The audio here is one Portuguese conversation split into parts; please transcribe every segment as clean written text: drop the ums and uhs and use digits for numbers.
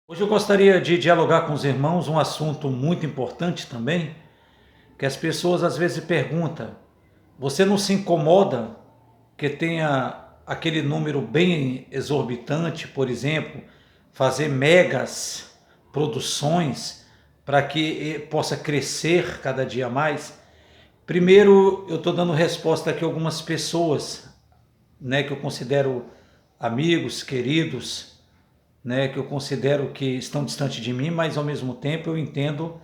Hoje eu gostaria de dialogar com os irmãos um assunto muito importante também, que as pessoas às vezes perguntam: você não se incomoda que tenha aquele número bem exorbitante, por exemplo, fazer megas produções para que possa crescer cada dia mais? Primeiro, eu estou dando resposta aqui a algumas pessoas, que eu considero amigos, queridos, que eu considero que estão distante de mim, mas ao mesmo tempo eu entendo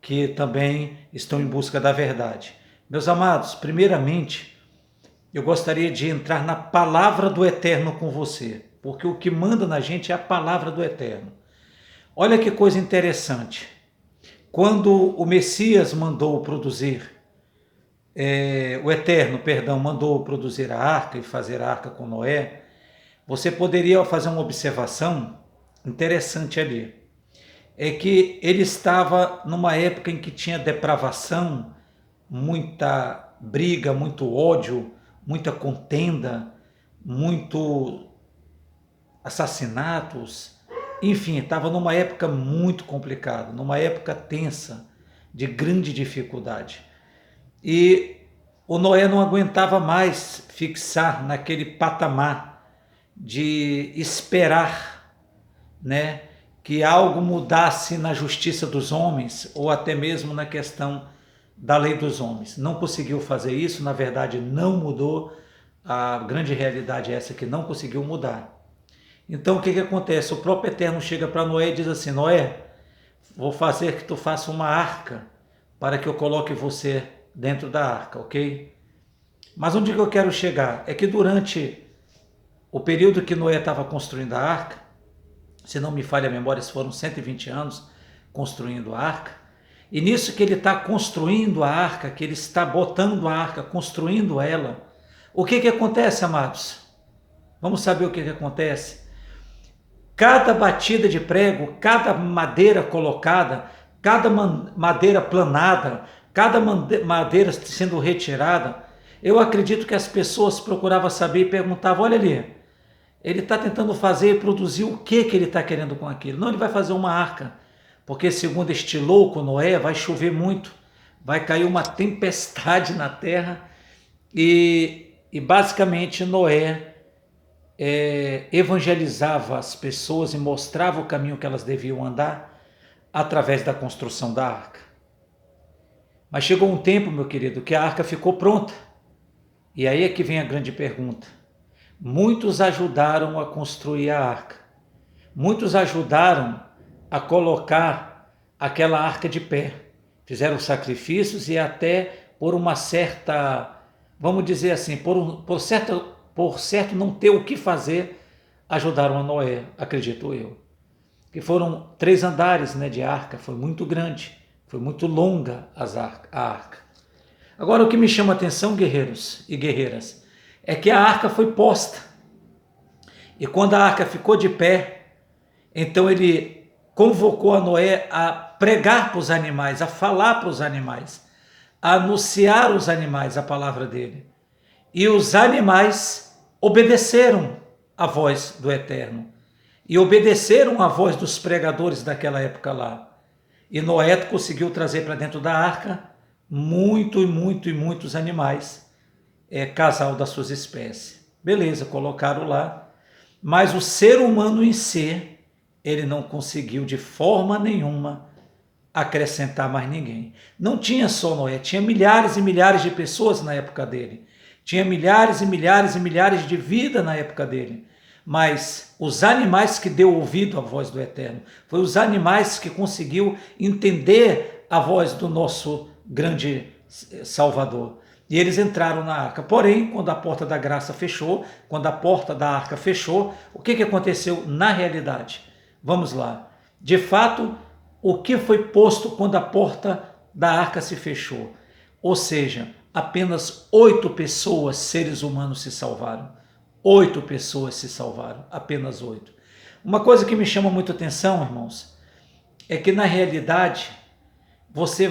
que também estão em busca da verdade. Meus amados, primeiramente, eu gostaria de entrar na palavra do Eterno com você, porque o que manda na gente é a palavra do Eterno. Olha que coisa interessante. Quando o Messias mandou produzir, o Eterno, perdão, mandou produzir a arca e fazer a arca com Noé, você poderia fazer uma observação interessante ali. É que ele estava numa época em que tinha depravação, muita briga, muito ódio, muita contenda, muito assassinatos, enfim, estava numa época muito complicada, numa época tensa, de grande dificuldade. E o Noé não aguentava mais fixar naquele patamar de esperar, que algo mudasse na justiça dos homens ou até mesmo na questão da lei dos homens. Não conseguiu fazer isso, na verdade não mudou. A grande realidade é essa, que não conseguiu mudar. Então o que acontece? O próprio Eterno chega para Noé e diz assim: Noé, vou fazer que tu faça uma arca para que eu coloque você dentro da arca, ok? Mas onde que eu quero chegar? É que durante o período que Noé estava construindo a arca, se não me falha a memória, foram 120 anos construindo a arca, e nisso que ele está construindo a arca, que ele está botando a arca, construindo ela, o que acontece, amados? Vamos saber o que acontece? Cada batida de prego, cada madeira colocada, cada madeira planada, cada madeira sendo retirada, eu acredito que as pessoas procuravam saber e perguntavam: olha ali, ele está tentando fazer e produzir o que ele está querendo com aquilo? Não, ele vai fazer uma arca, porque segundo este louco Noé, vai chover muito, vai cair uma tempestade na terra, e basicamente Noé evangelizava as pessoas e mostrava o caminho que elas deviam andar através da construção da arca. Mas chegou um tempo, meu querido, que a arca ficou pronta. E aí é que vem a grande pergunta. Muitos ajudaram a construir a arca. Muitos ajudaram a colocar aquela arca de pé. Fizeram sacrifícios e até por uma certa, vamos dizer assim, por certo não ter o que fazer, ajudaram a Noé, acredito eu. Que foram 3 andares de arca, foi muito grande, foi muito longa a arca. Agora, o que me chama a atenção, guerreiros e guerreiras, é que a arca foi posta. E quando a arca ficou de pé, então ele convocou a Noé a pregar para os animais, a falar para os animais, a anunciar aos animais a palavra dele. E os animais obedeceram a voz do Eterno. E obedeceram a voz dos pregadores daquela época lá. E Noé conseguiu trazer para dentro da arca muitos animais, casal das suas espécies. Beleza, colocaram lá, mas o ser humano em si, ele não conseguiu de forma nenhuma acrescentar mais ninguém. Não tinha só Noé, tinha milhares e milhares de pessoas na época dele, tinha milhares e milhares e milhares de vida na época dele, mas os animais que deu ouvido à voz do Eterno, foi os animais que conseguiu entender a voz do nosso grande Salvador. E eles entraram na arca. Porém, quando a porta da graça fechou, quando a porta da arca fechou, o que aconteceu na realidade? Vamos lá. De fato, o que foi posto quando a porta da arca se fechou? Ou seja, apenas 8 pessoas, seres humanos, se salvaram. 8 pessoas se salvaram, apenas 8. Uma coisa que me chama muito atenção, irmãos, é que na realidade você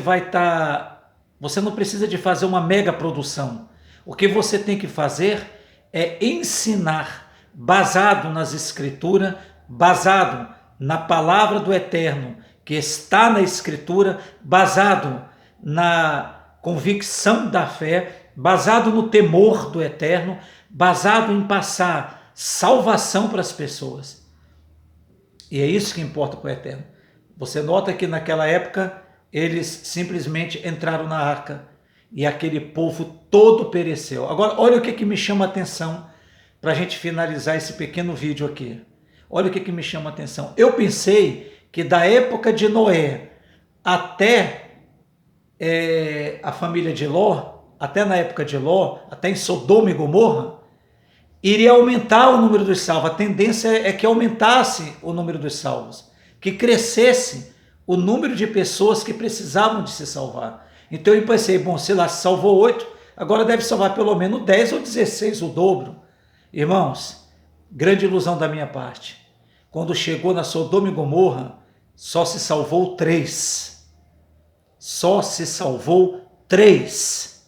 não precisa de fazer uma mega produção. O que você tem que fazer é ensinar, baseado nas escrituras, baseado na palavra do Eterno, que está na Escritura, basado na convicção da fé, basado no temor do Eterno, basado em passar salvação para as pessoas. E é isso que importa para o Eterno. Você nota que naquela época eles simplesmente entraram na arca e aquele povo todo pereceu. Agora, olha o que me chama a atenção para a gente finalizar esse pequeno vídeo aqui. Olha o que me chama a atenção. Eu pensei que da época de Noé até a família de Ló, até na época de Ló, até em Sodoma e Gomorra, iria aumentar o número dos salvos. A tendência é que aumentasse o número dos salvos, que crescesse o número de pessoas que precisavam de se salvar. Então eu pensei, bom, se lá salvou 8, agora deve salvar pelo menos 10 ou 16, o dobro. Irmãos, grande ilusão da minha parte. Quando chegou na Sodoma e Gomorra, só se salvou 3. Só se salvou 3.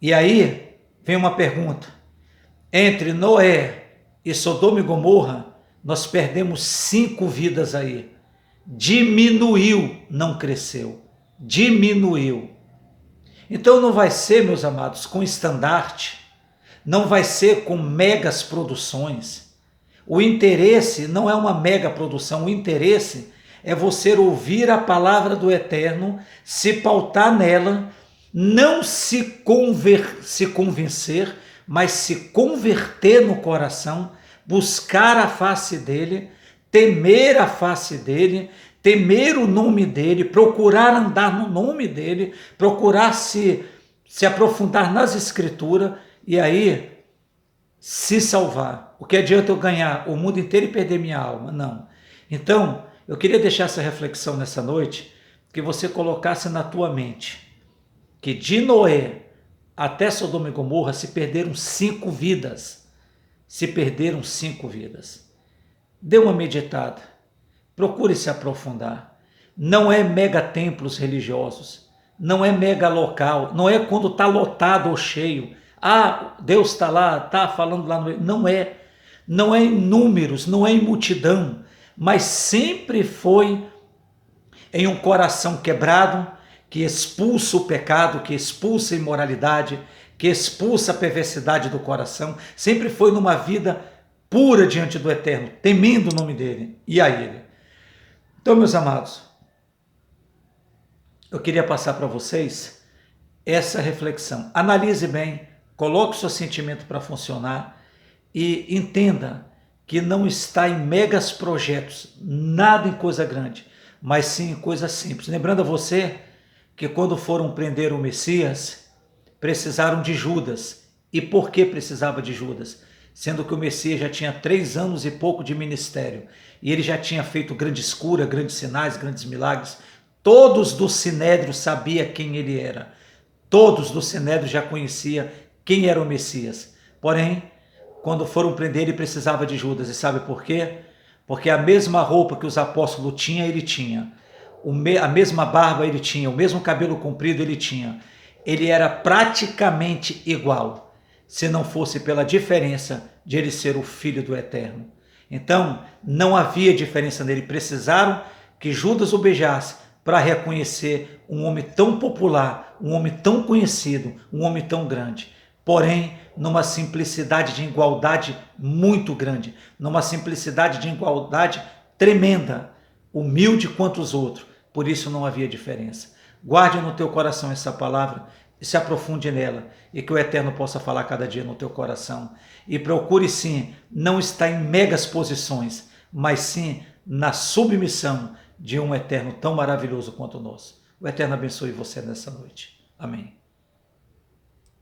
E aí vem uma pergunta. Entre Noé e Sodoma e Gomorra, nós perdemos 5 vidas aí. Diminuiu, não cresceu. Diminuiu. Então não vai ser, meus amados, com estandarte, não vai ser com megas produções. O interesse não é uma mega produção, o interesse é você ouvir a palavra do Eterno, se pautar nela, não se convencer, mas se converter no coração, buscar a face dele, temer a face dele, temer o nome dele, procurar andar no nome dele, procurar se aprofundar nas escrituras e aí se salvar. O que adianta eu ganhar o mundo inteiro e perder minha alma? Não. Então, eu queria deixar essa reflexão nessa noite, que você colocasse na tua mente que de Noé até Sodoma e Gomorra se perderam 5 vidas. Se perderam 5 vidas. Dê uma meditada. Procure se aprofundar. Não é mega templos religiosos. Não é mega local. Não é quando está lotado ou cheio. Ah, Deus está lá, está falando lá no... Não é. Não é em números, não é em multidão. Mas sempre foi em um coração quebrado, que expulsa o pecado, que expulsa a imoralidade, que expulsa a perversidade do coração. Sempre foi numa vida pura diante do Eterno, temendo o nome dele e a ele. Então, meus amados, eu queria passar para vocês essa reflexão. Analise bem, coloque o seu sentimento para funcionar e entenda que não está em megas projetos, nada em coisa grande, mas sim em coisa simples. Lembrando a você que quando foram prender o Messias, precisaram de Judas. E por que precisava de Judas? Sendo que o Messias já tinha 3 anos e pouco de ministério, e ele já tinha feito grandes curas, grandes sinais, grandes milagres. Todos do Sinédrio sabiam quem ele era. Todos do Sinédrio já conheciam quem era o Messias. Porém, quando foram prender, ele precisava de Judas. E sabe por quê? Porque a mesma roupa que os apóstolos tinham, ele tinha. A mesma barba ele tinha, o mesmo cabelo comprido ele tinha. Ele era praticamente igual, se não fosse pela diferença de ele ser o Filho do Eterno. Então, não havia diferença nele. Precisaram que Judas o beijasse para reconhecer um homem tão popular, um homem tão conhecido, um homem tão grande. Porém, numa simplicidade de igualdade muito grande, numa simplicidade de igualdade tremenda, humilde quanto os outros. Por isso não havia diferença. Guarde no teu coração essa palavra e se aprofunde nela, e que o Eterno possa falar cada dia no teu coração. E procure sim, não estar em megas posições, mas sim na submissão de um Eterno tão maravilhoso quanto o nosso. O Eterno abençoe você nessa noite. Amém.